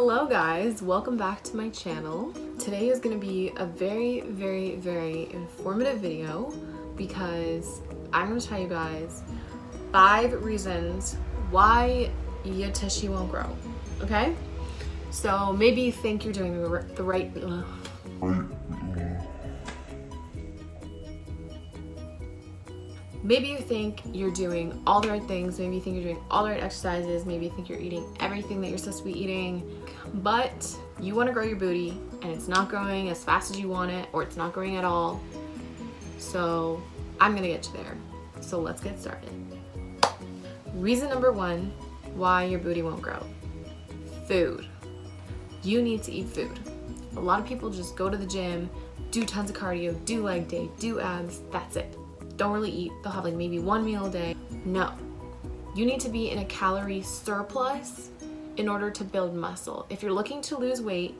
Hello guys, welcome back to my channel. Today is going to be a very informative video because I'm going to tell you guys 5 reasons why your tushy won't grow, okay? So maybe you think you're doing the right Maybe you think you're doing all the right things, maybe you think you're doing all the right exercises, maybe you think you're eating everything that you're supposed to be eating, but you want to grow your booty and it's not growing as fast as you want it, or it's not growing at all. So I'm gonna get you there. So let's get started. Reason number 1 why your booty won't grow. Food. You need to eat food. A lot of people just go to the gym, do tons of cardio, do leg day, do abs, that's it. Don't really eat. They'll have like maybe 1 meal a day. No. You need to be in a calorie surplus in order to build muscle. If you're looking to lose weight,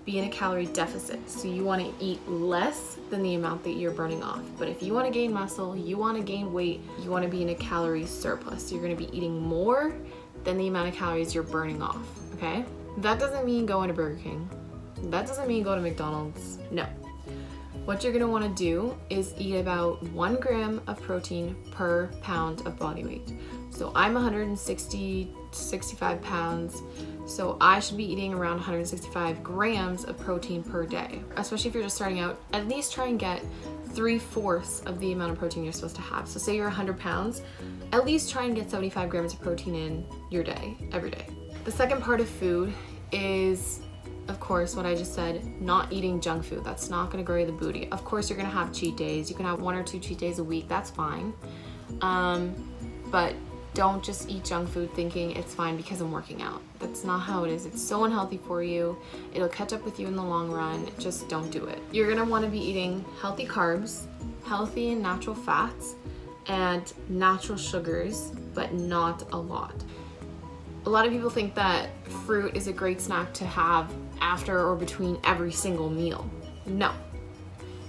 be in a calorie deficit. So you want to eat less than the amount that you're burning off. But if you want to gain muscle, you want to gain weight, you want to be in a calorie surplus. So you're going to be eating more than the amount of calories you're burning off, okay? That doesn't mean going to Burger King. That doesn't mean go to McDonald's. No. What you're gonna wanna do is eat about 1 gram of protein per pound of body weight. So I'm 160 to 65 pounds, so I should be eating around 165 grams of protein per day. Especially if you're just starting out, at least try and get 3/4 of the amount of protein you're supposed to have. So say you're 100 pounds, at least try and get 75 grams of protein in your day, every day. The second part of food is, of course, what I just said, not eating junk food. That's not gonna grow the booty. Of course, you're gonna have cheat days. You can have 1 or 2 cheat days a week, that's fine. But don't just eat junk food thinking it's fine because I'm working out. That's not how it is. It's so unhealthy for you. It'll catch up with you in the long run. Just don't do it. You're gonna wanna be eating healthy carbs, healthy and natural fats, and natural sugars, but not a lot. A lot of people think that fruit is a great snack to have after or between every single meal. No.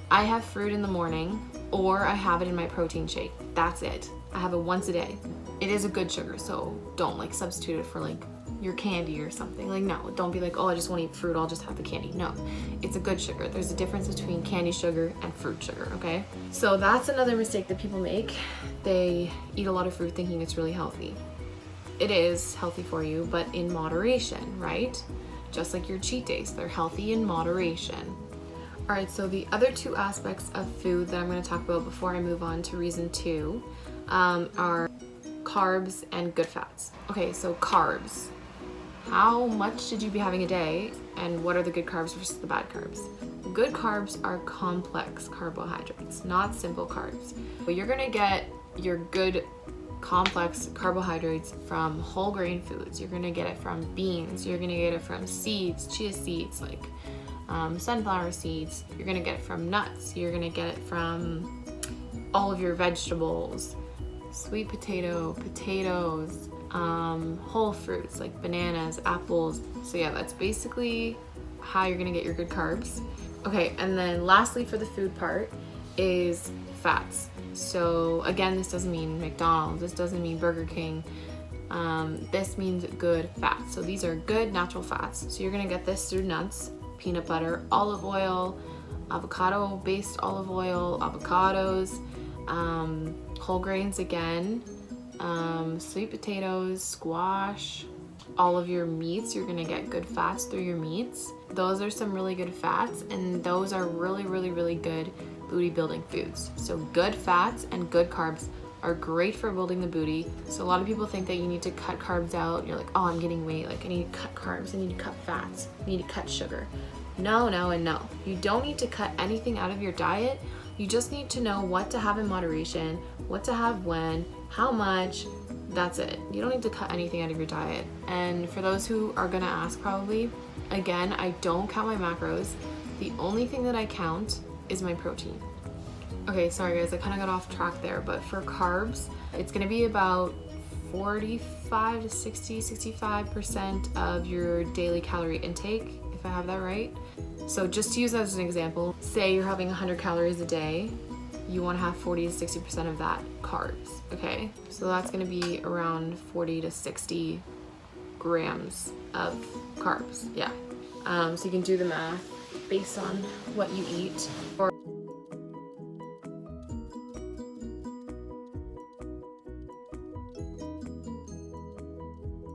I have fruit in the morning, or I have it in my protein shake. That's it. I have it once a day. It is a good sugar, so don't like substitute it for like your candy or something. Like no, don't be like, oh, I just want to eat fruit, I'll just have the candy. No, it's a good sugar. There's a difference between candy sugar and fruit sugar, okay? So that's another mistake that people make. They eat a lot of fruit thinking it's really healthy. It is healthy for you, but in moderation, right? Just like your cheat days, they're healthy in moderation. All right, so the other 2 aspects of food that I'm gonna talk about before I move on to reason 2 are carbs and good fats. Okay, so carbs. How much should you be having a day, and what are the good carbs versus the bad carbs? Good carbs are complex carbohydrates, not simple carbs. But you're gonna get your good complex carbohydrates from whole grain foods. You're gonna get it from beans, you're gonna get it from seeds, chia seeds, like sunflower seeds. You're gonna get it from nuts, you're gonna get it from all of your vegetables, sweet potato, potatoes, whole fruits like bananas, apples. So yeah, that's basically how you're gonna get your good carbs. Okay, and then lastly for the food part is fats. So again, this doesn't mean McDonald's, this doesn't mean Burger King, this means good fats. So these are good natural fats. So you're gonna get this through nuts, peanut butter, olive oil, avocado-based olive oil, avocados, whole grains again, sweet potatoes, squash, all of your meats. You're gonna get good fats through your meats. Those are some really good fats, and those are really good booty building foods. So good fats and good carbs are great for building the booty. So a lot of people think that you need to cut carbs out. You're like, oh, I'm getting weight, like I need to cut carbs, I need to cut fats, I need to cut sugar. No, and no. You don't need to cut anything out of your diet. You just need to know what to have in moderation, what to have when, how much. That's it. You don't need to cut anything out of your diet. And for those who are gonna ask probably, again, I don't count my macros. The only thing that I count is my protein. Okay, sorry guys, I kind of got off track there, but for carbs, it's gonna be about 45 to 65% of your daily calorie intake, if I have that right. So just to use that as an example, say you're having 100 calories a day, you want to have 40 to 60% of that carbs, okay? So that's going to be around 40 to 60 grams of carbs. Yeah. So you can do the math based on what you eat.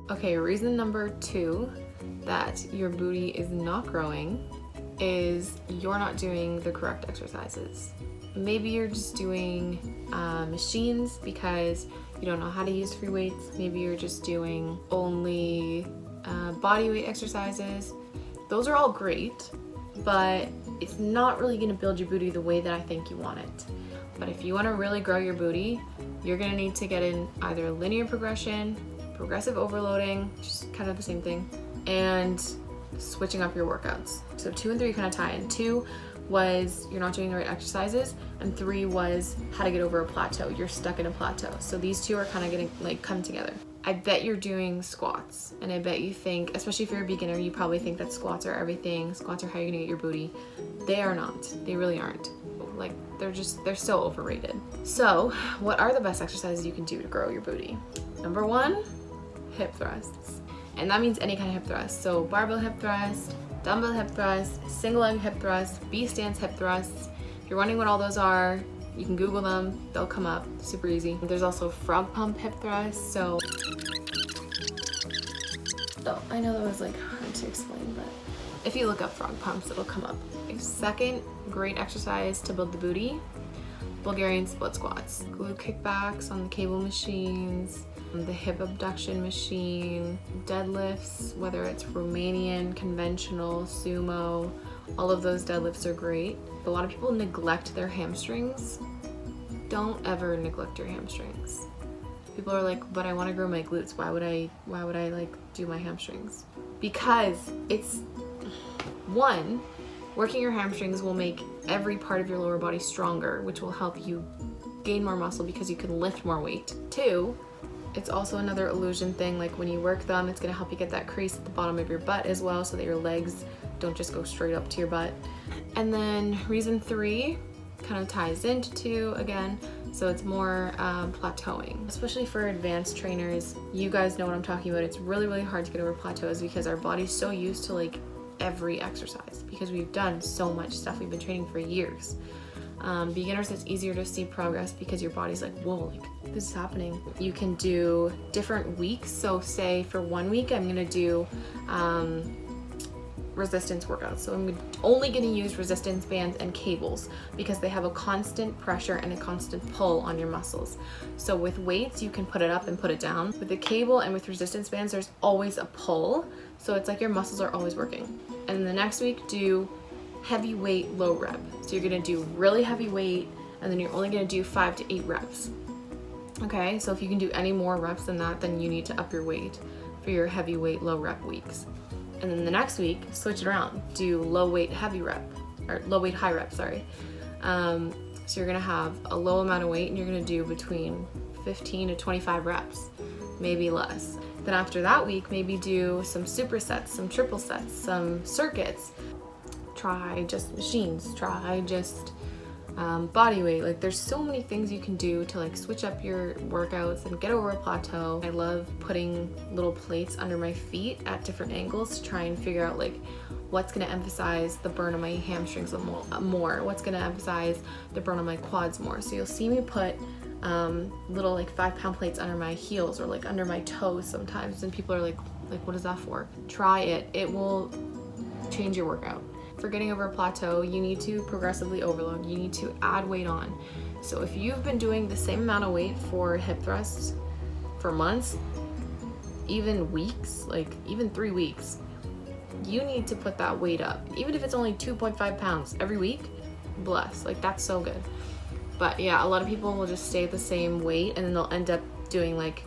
Okay, reason number 2 that your booty is not growing is you're not doing the correct exercises. Maybe you're just doing machines because you don't know how to use free weights. Maybe you're just doing only body weight exercises. Those are all great, but it's not really gonna build your booty the way that I think you want it. But if you wanna really grow your booty, you're gonna need to get in either linear progression, progressive overloading, which is kind of the same thing, and switching up your workouts. So 2 and 3 kind of tie in. 2 was you're not doing the right exercises, and 3 was how to get over a plateau. You're stuck in a plateau. So these 2 are kind of getting like come together. I bet you're doing squats, and I bet you think, especially if you're a beginner, you probably think that squats are everything. Squats are how you're gonna get your booty. They are not. They really aren't. Like they're so overrated. So what are the best exercises you can do to grow your booty? Number 1, hip thrusts. And that means any kind of hip thrust. So barbell hip thrust, dumbbell hip thrust, single leg hip thrust, B stance hip thrusts. If you're wondering what all those are, you can Google them, they'll come up, super easy. There's also frog pump hip thrust. So I know that was like hard to explain, but if you look up frog pumps, it'll come up. A second great exercise to build the booty, Bulgarian split squats. Glute kickbacks on the cable machines, the hip abduction machine, deadlifts, whether it's Romanian, conventional, sumo, all of those deadlifts are great. A lot of people neglect their hamstrings. Don't ever neglect your hamstrings. People are like, but I want to grow my glutes. Why would I like do my hamstrings? Because it's, 1, working your hamstrings will make every part of your lower body stronger, which will help you gain more muscle because you can lift more weight. 2, it's also another illusion thing, like when you work them, it's gonna help you get that crease at the bottom of your butt as well, so that your legs don't just go straight up to your butt. And then reason 3 kind of ties into 2 again, so it's more plateauing. Especially for advanced trainers, you guys know what I'm talking about. It's really, really hard to get over plateaus because our body's so used to like every exercise because we've done so much stuff. We've been training for years. Beginners, it's easier to see progress because your body's like, whoa, like this is happening. You can do different weeks. So say for 1 week, I'm gonna do resistance workouts. So I'm only gonna use resistance bands and cables because they have a constant pressure and a constant pull on your muscles. So with weights, you can put it up and put it down. With the cable and with resistance bands, there's always a pull. So it's like your muscles are always working. And then the next week, do heavy weight, low rep. So you're gonna do really heavy weight, and then you're only gonna do 5 to 8 reps. Okay, so if you can do any more reps than that, then you need to up your weight for your heavy weight, low rep weeks. And then the next week, switch it around. Do low weight, heavy rep, or low weight, high rep, sorry. So you're gonna have a low amount of weight and you're gonna do between 15 to 25 reps, maybe less. Then after that week, maybe do some supersets, some triple sets, some circuits. Try just machines, try just body weight. Like there's so many things you can do to like switch up your workouts and get over a plateau. I love putting little plates under my feet at different angles to try and figure out like what's gonna emphasize the burn of my hamstrings more, what's gonna emphasize the burn of my quads more. So you'll see me put little like 5-pound plates under my heels or like under my toes sometimes, and people are like what is that for? Try it, it will change your workout. For getting over a plateau, you need to progressively overload. You need to add weight on. So if you've been doing the same amount of weight for hip thrusts for months, even weeks, like even 3 weeks, you need to put that weight up. Even if it's only 2.5 pounds every week, bless, like that's so good. But yeah, a lot of people will just stay at the same weight and then they'll end up doing like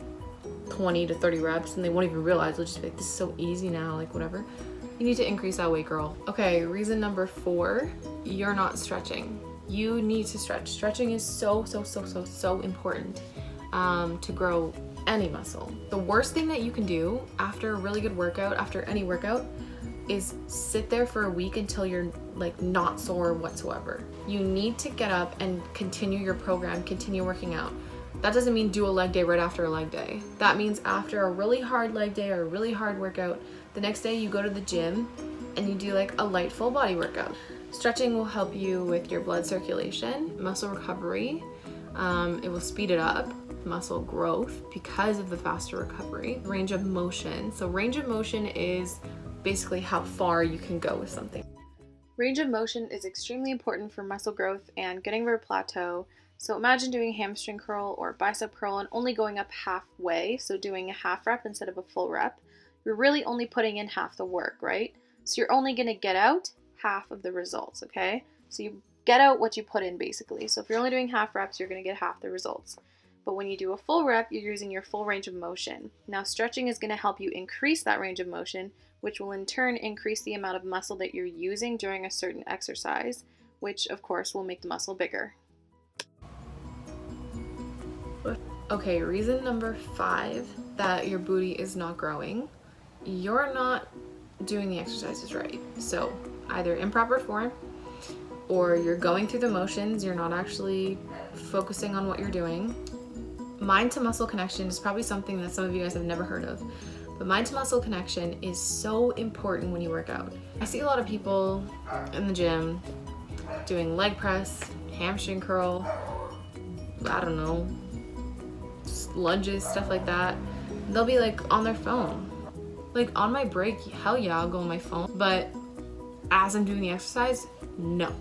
20 to 30 reps and they won't even realize. They'll just be like, this is so easy now, like whatever. You need to increase that weight, girl. Okay, reason number 4, you're not stretching. You need to stretch. Stretching is so important to grow any muscle. The worst thing that you can do after a really good workout, after any workout, is sit there for a week until you're like not sore whatsoever. You need to get up and continue your program, continue working out. That doesn't mean do a leg day right after a leg day. That means after a really hard leg day or a really hard workout, the next day you go to the gym and you do like a light full body workout. Stretching will help you with your blood circulation, muscle recovery. It will speed it up, muscle growth because of the faster recovery. Range of motion. So range of motion is basically how far you can go with something. Range of motion is extremely important for muscle growth and getting over a plateau. So imagine doing a hamstring curl or bicep curl and only going up halfway, so doing a half rep instead of a full rep. You're really only putting in half the work, right? So you're only going to get out half of the results, okay? So you get out what you put in basically. So if you're only doing half reps, you're going to get half the results. But when you do a full rep, you're using your full range of motion. Now stretching is going to help you increase that range of motion, which will in turn increase the amount of muscle that you're using during a certain exercise, which of course will make the muscle bigger. Okay, reason number 5 that your booty is not growing. You're not doing the exercises right. So either improper form, or you're going through the motions, you're not actually focusing on what you're doing. Mind to muscle connection is probably something that some of you guys have never heard of, but mind to muscle connection is so important when you work out. I see a lot of people in the gym doing leg press, hamstring curl, I don't know, lunges, stuff like that. They'll be like on their phone. Like on my break, hell yeah, I'll go on my phone, but as I'm doing the exercise, no.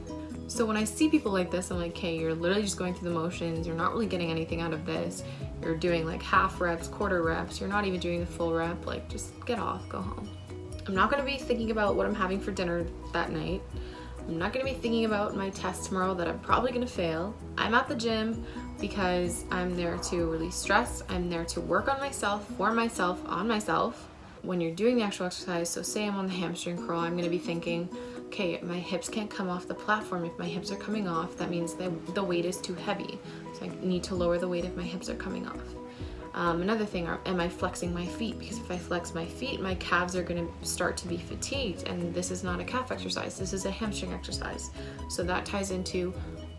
So when I see people like this, I'm like, okay, you're literally just going through the motions, you're not really getting anything out of this, you're doing like half reps, quarter reps, you're not even doing the full rep, like just get off, go home. I'm not gonna be thinking about what I'm having for dinner that night. I'm not gonna be thinking about my test tomorrow that I'm probably gonna fail. I'm at the gym because I'm there to release stress, I'm there to work on myself, for myself, on myself. When you're doing the actual exercise, so say I'm on the hamstring curl, I'm gonna be thinking, okay, my hips can't come off the platform. If my hips are coming off, that means that the weight is too heavy. So I need to lower the weight if my hips are coming off. Another thing, am I flexing my feet? Because if I flex my feet, my calves are gonna start to be fatigued, and this is not a calf exercise, this is a hamstring exercise. So that ties into,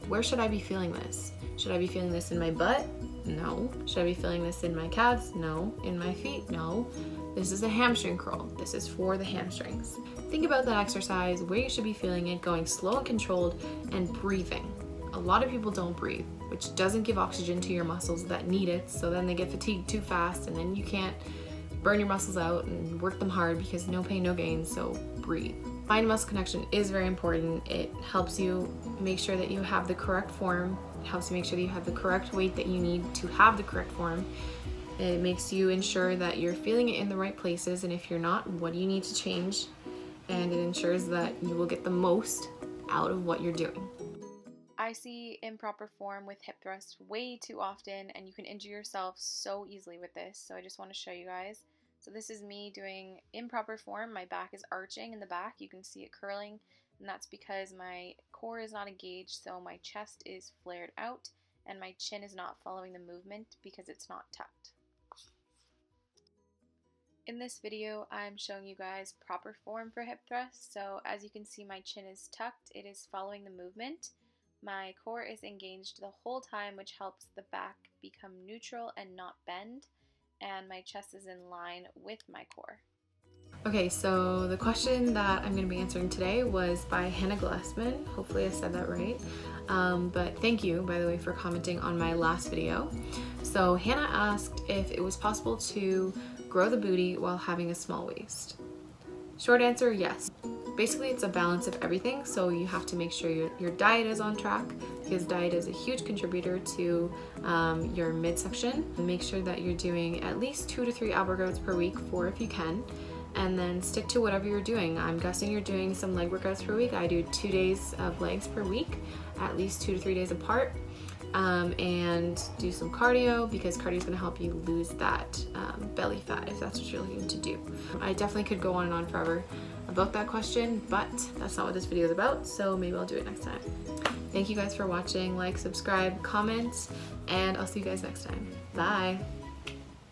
where should I be feeling this? Should I be feeling this in my butt? No. Should I be feeling this in my calves? No. In my feet? No. This is a hamstring curl. This is for the hamstrings. Think about that exercise, where you should be feeling it, going slow and controlled, and breathing. A lot of people don't breathe, which doesn't give oxygen to your muscles that need it, so then they get fatigued too fast, and then you can't burn your muscles out and work them hard because no pain, no gain, so breathe. Mind-muscle connection is very important. It helps you make sure that you have the correct form. It helps you make sure that you have the correct weight that you need to have the correct form. It makes you ensure that you're feeling it in the right places, and if you're not, what do you need to change? And it ensures that you will get the most out of what you're doing. I see improper form with hip thrusts way too often, and you can injure yourself so easily with this, so I just want to show you guys. So this is me doing improper form. My back is arching in the back. You can see it curling, and that's because my core is not engaged, so my chest is flared out, and my chin is not following the movement because it's not tucked. In this video, I'm showing you guys proper form for hip thrusts. So as you can see, my chin is tucked. It is following the movement. My core is engaged the whole time, which helps the back become neutral and not bend. And my chest is in line with my core. Okay, so the question that I'm going to be answering today was by Hannah Glassman. Hopefully I said that right. But thank you, by the way, for commenting on my last video. So Hannah asked if it was possible to grow the booty while having a small waist. Short answer, yes. Basically, it's a balance of everything, so you have to make sure your diet is on track, because diet is a huge contributor to your midsection. Make sure that you're doing at least 2 to 3 ab workouts per week, 4 if you can, and then stick to whatever you're doing. I'm guessing you're doing some leg workouts per week. I do 2 days of legs per week, at least 2 to 3 days apart. And do some cardio, because cardio is going to help you lose that belly fat if that's what you're looking to do. I definitely could go on and on forever about that question, but that's not what this video is about, so maybe I'll do it next time. Thank you guys for watching. Like, subscribe, comment, and I'll see you guys next time. Bye!